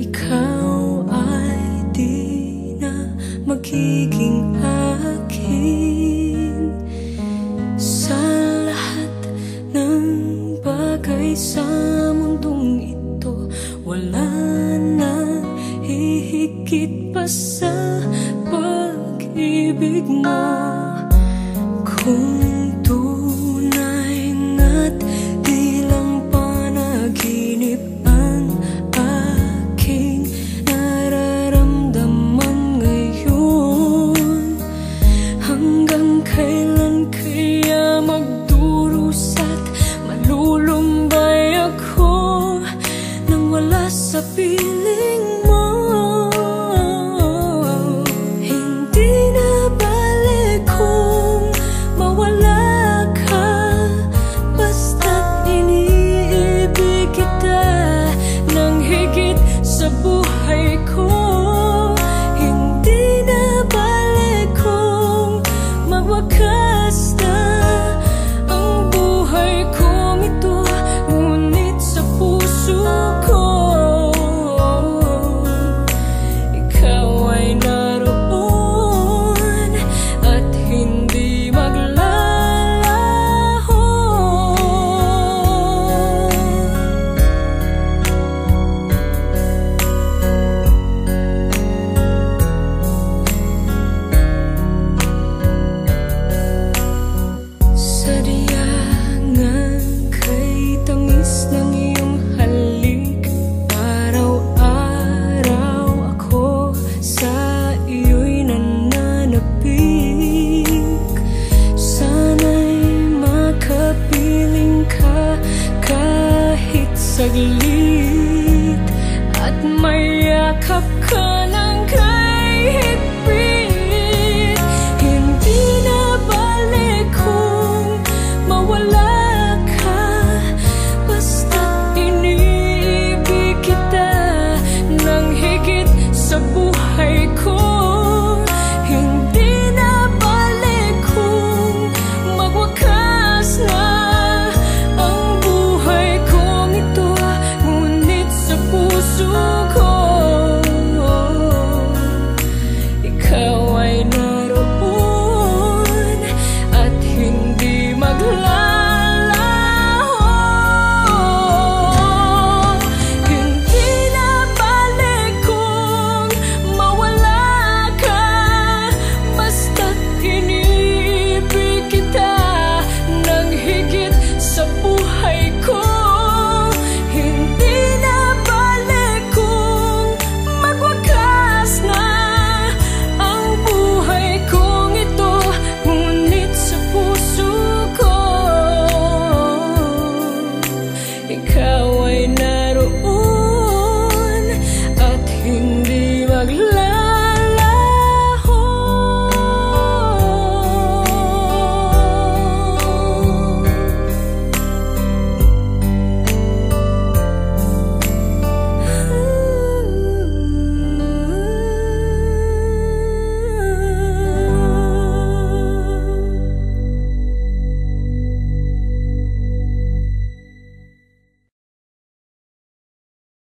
ikaw ay di na magiging akin. Sa lahat ng bagay sa mundong ito, wala nang hihigit pa sa pag-ibig mo. Kung tunay nga't di lang panaginip ang aking nararamdaman ngayon, hanggang kailan kaya magdurusa't malulumbay ako nang wala sa piling mo? Hindi na balik kung mawala ka, basta't iniibig kita ng higit sa buhay ko. Hindi na balik kung magwakas na ang buhay kong ito, ngunit sa puso ko ikaw ay naroon at hindi maglalaho. Sadyangan kay tamis ng iyong halik, araw-araw ako sa iyo'y nananapik. Sana'y makapiling ka kahit saglit at mayakap ka